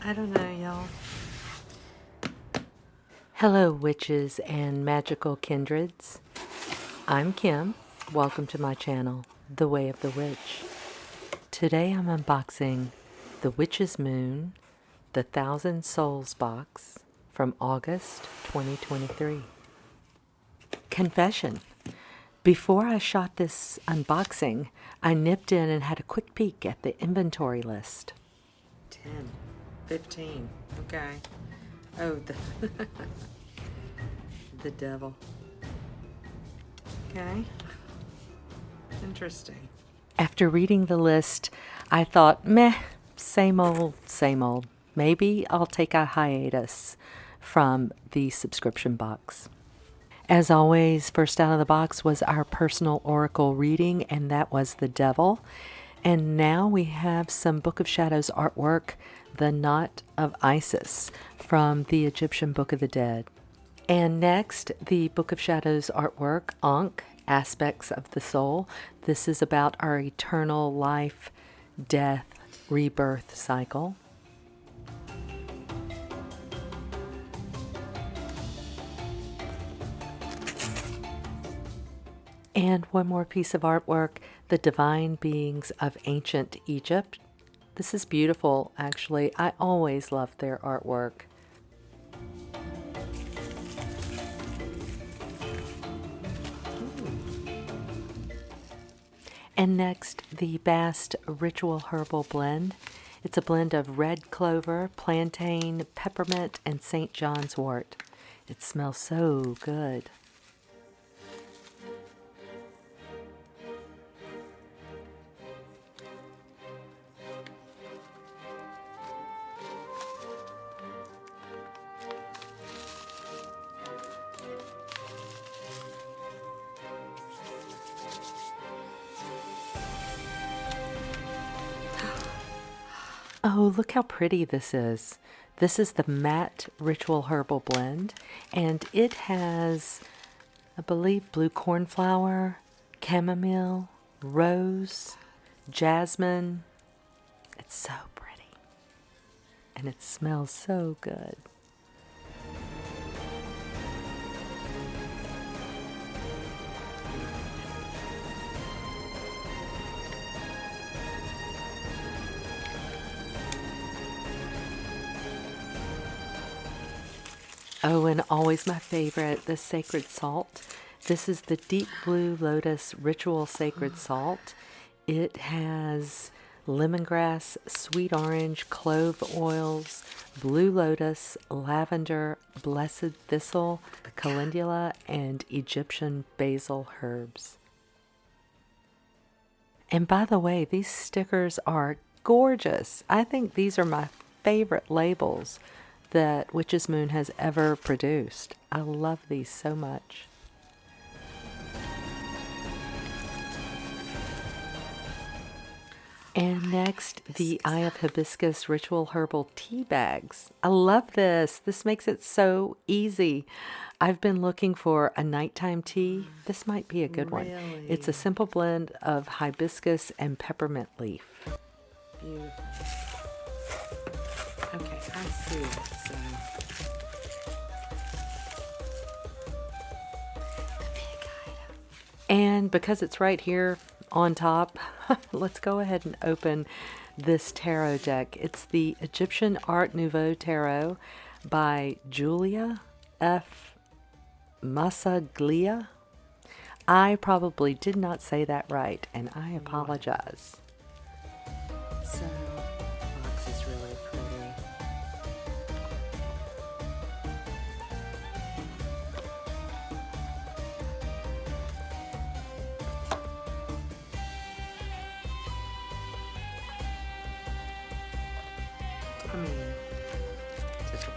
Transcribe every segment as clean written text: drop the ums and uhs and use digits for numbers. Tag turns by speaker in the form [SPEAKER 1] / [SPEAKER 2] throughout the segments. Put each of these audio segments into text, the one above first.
[SPEAKER 1] I don't know, y'all. Hello, witches and magical kindreds. I'm Kim. Welcome to my channel, The Way of the Witch. Today I'm unboxing The Witch's Moon, the Thousand Souls box from August 2023. Confession. Before I shot this unboxing, I nipped in and had a quick peek at the inventory list. 10, 15, okay. Oh, the devil. Okay. Interesting. After reading the list, I thought, meh, same old, same old. Maybe I'll take a hiatus from the subscription box. As always, first out of the box was our personal oracle reading, and that was the devil. And now we have some Book of Shadows artwork, the Knot of Isis, from the Egyptian Book of the Dead. And next, the Book of Shadows artwork, Ankh, Aspects of the Soul. This is about our eternal life, death, rebirth cycle. And one more piece of artwork, The Divine Beings of Ancient Egypt. This is beautiful, actually. I always love their artwork. And next, the Bast Ritual Herbal Blend. It's a blend of red clover, plantain, peppermint, and St. John's wort. It smells so good. Oh, look how pretty this is. This is the Matte Ritual Herbal Blend, and it has, I believe, blue cornflower, chamomile, rose, jasmine. It's so pretty, and it smells so good. Oh, and always my favorite, the Sacred Salt. This is the Deep Blue Lotus Ritual Sacred Salt. It has lemongrass, sweet orange, clove oils, blue lotus, lavender, blessed thistle, calendula, and Egyptian basil herbs. And by the way, these stickers are gorgeous. I think these are my favorite labels that Witch's Moon has ever produced. I love these so much. And next, the Eye of Hibiscus Ritual Herbal Tea Bags. I love this. This makes it so easy. I've been looking for a nighttime tea. This might be a good one. It's a simple blend of hibiscus and peppermint leaf. Beautiful. Okay, I see it. So and because it's right here on top, let's go ahead and open this tarot deck. It's the Egyptian Art Nouveau Tarot by Julia F. Massaglia. I probably did not say that right, and I apologize. So, the box is really pretty. I mean, typical.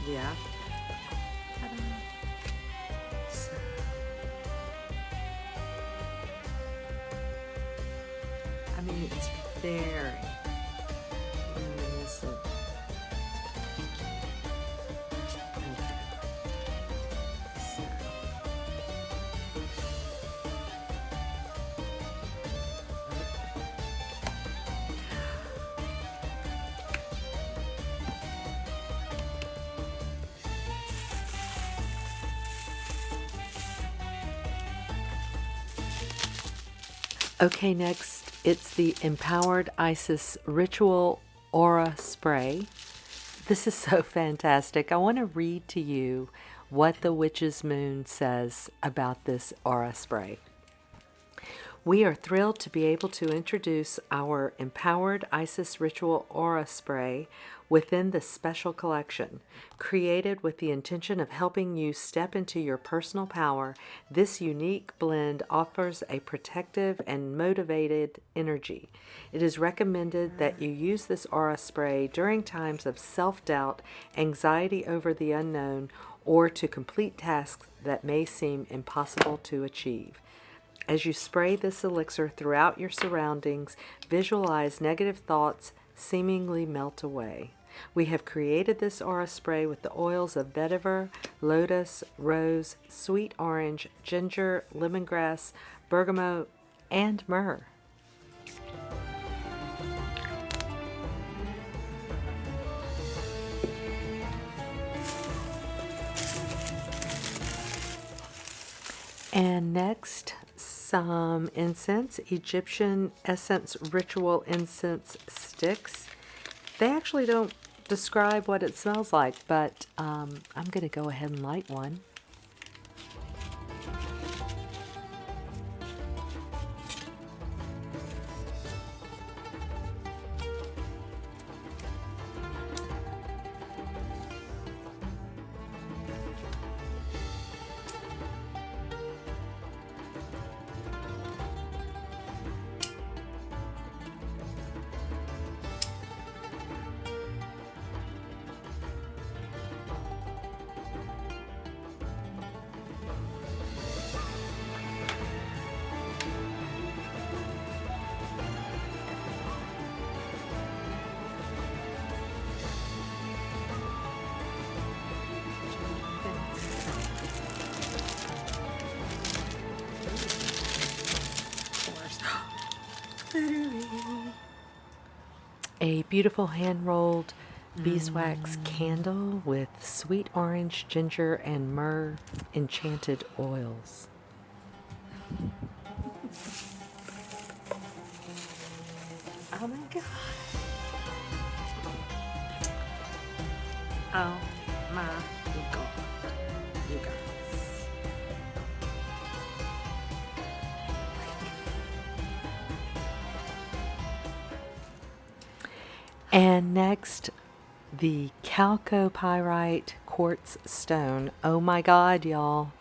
[SPEAKER 1] Yeah. Ta-da. So, I mean, it's very reminiscent. Okay. So, Okay, next it's the Empowered Isis Ritual Aura Spray. This is so fantastic. I want to read to you what the Witch's Moon says about this aura spray. We are thrilled to be able to introduce our Empowered Isis Ritual Aura Spray within this special collection. Created with the intention of helping you step into your personal power, this unique blend offers a protective and motivated energy. It is recommended that you use this aura spray during times of self-doubt, anxiety over the unknown, or to complete tasks that may seem impossible to achieve. As you spray this elixir throughout your surroundings, visualize negative thoughts seemingly melt away. We have created this aura spray with the oils of vetiver, lotus, rose, sweet orange, ginger, lemongrass, bergamot, and myrrh. And next, some incense, Egyptian essence ritual incense sticks. They actually don't describe what it smells like, but I'm going to go ahead and light one. A beautiful hand-rolled beeswax candle with sweet orange, ginger, and myrrh enchanted oils. Oh my god. Oh my god. You guys. And next, the chalcopyrite quartz stone. Oh my god, y'all.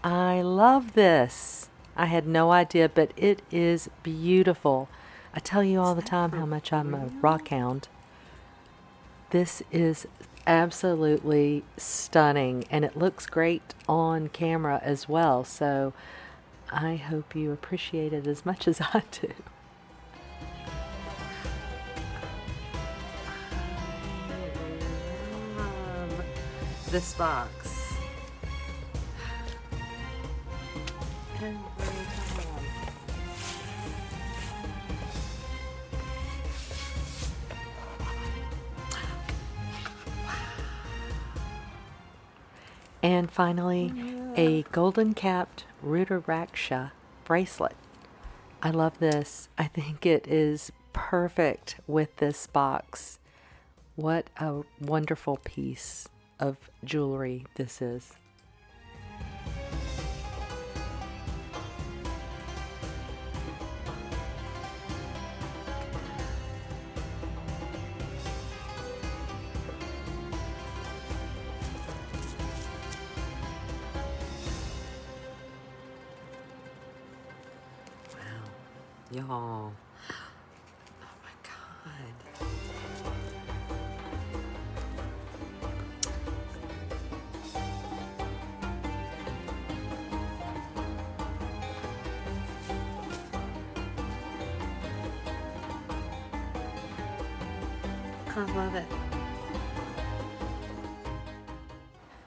[SPEAKER 1] I love this. I had no idea, but it is beautiful. I tell you all the time how much I'm a rock hound. This is absolutely stunning, and it looks great on camera as well, so I hope you appreciate it as much as I do. This box. Every time. And finally, a golden capped Rudaraksha bracelet. I love this. I think it is perfect with this box. What a wonderful piece of jewelry this is. Wow, y'all. Oh my God. I love it.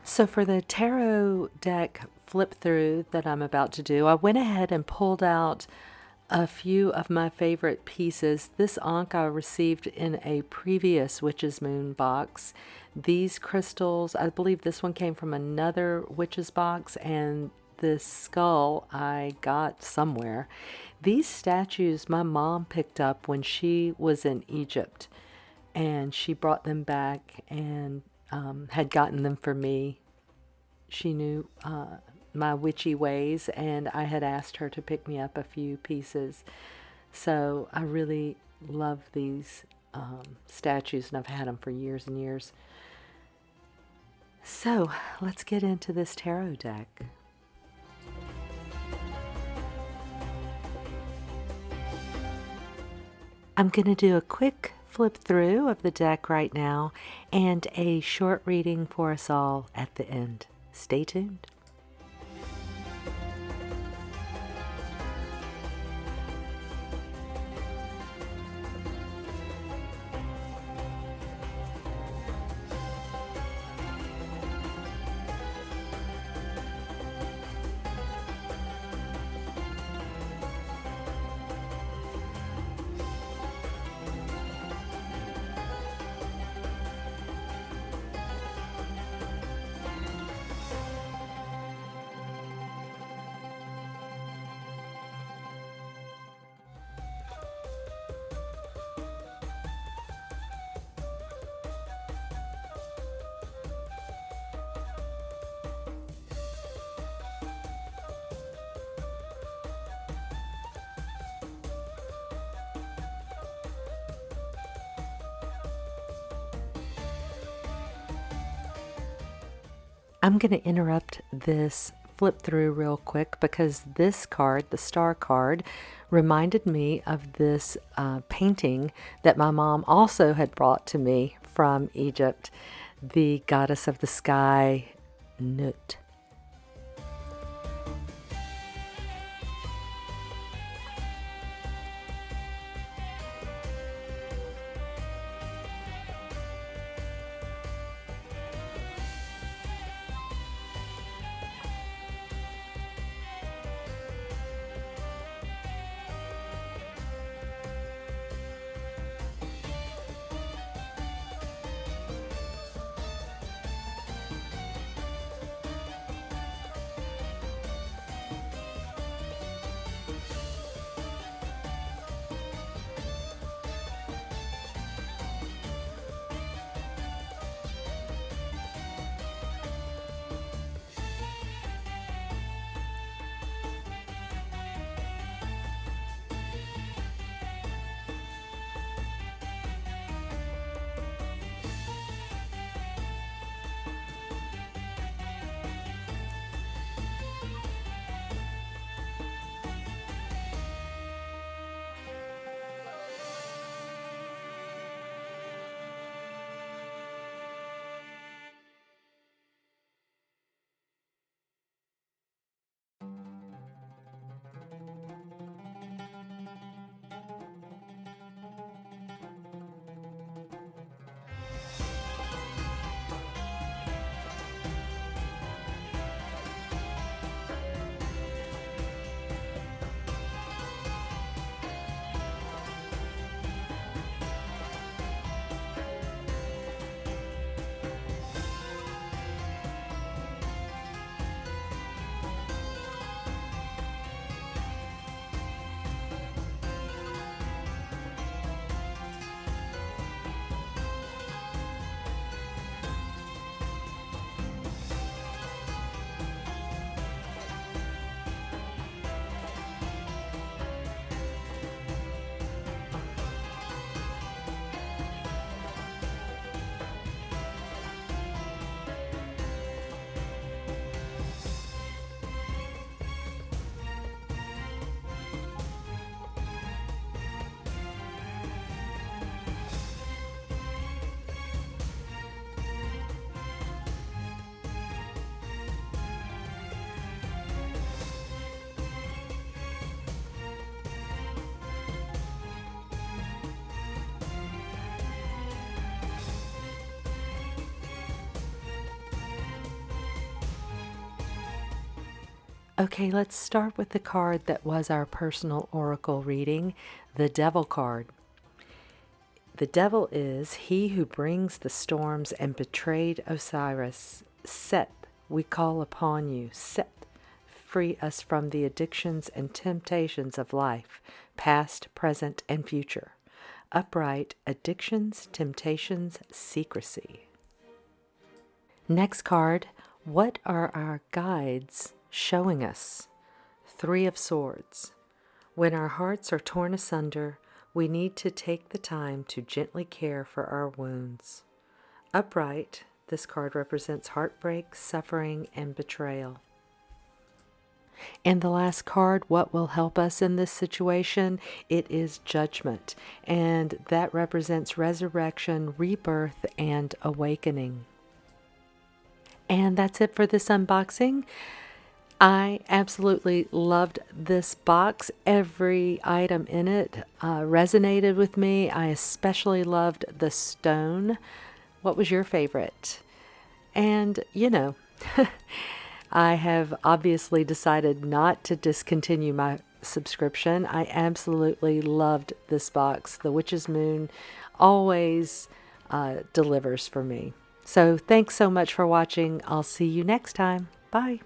[SPEAKER 1] So for the tarot deck flip through that I'm about to do, I went ahead and pulled out a few of my favorite pieces. This ankh I received in a previous Witch's Moon box. These crystals, I believe this one came from another Witch's box, and this skull I got somewhere. These statues my mom picked up when she was in Egypt, and she brought them back and had gotten them for me. She knew my witchy ways, and I had asked her to pick me up a few pieces. So I really love these statues, and I've had them for years and years. So let's get into this tarot deck. I'm going to do a quick flip through of the deck right now and a short reading for us all at the end. Stay tuned. I'm going to interrupt this flip through real quick because this card, the star card, reminded me of this painting that my mom also had brought to me from Egypt, the goddess of the sky, Nut. Okay, let's start with the card that was our personal oracle reading, the Devil card. The devil is he who brings the storms and betrayed Osiris. Set, we call upon you. Set, free us from the addictions and temptations of life, past, present, and future. Upright, addictions, temptations, secrecy. Next card, what are our guides showing us? Three of Swords. When our hearts are torn asunder, we need to take the time to gently care for our wounds. Upright, this card represents heartbreak, suffering, and betrayal. And the last card, what will help us in this situation? It is Judgment, and that represents resurrection, rebirth, and awakening. And that's it for this unboxing. I absolutely loved this box. Every item in it resonated with me. I especially loved the stone. What was your favorite? And, I have obviously decided not to discontinue my subscription. I absolutely loved this box. The Witch's Moon always delivers for me. So thanks so much for watching. I'll see you next time. Bye.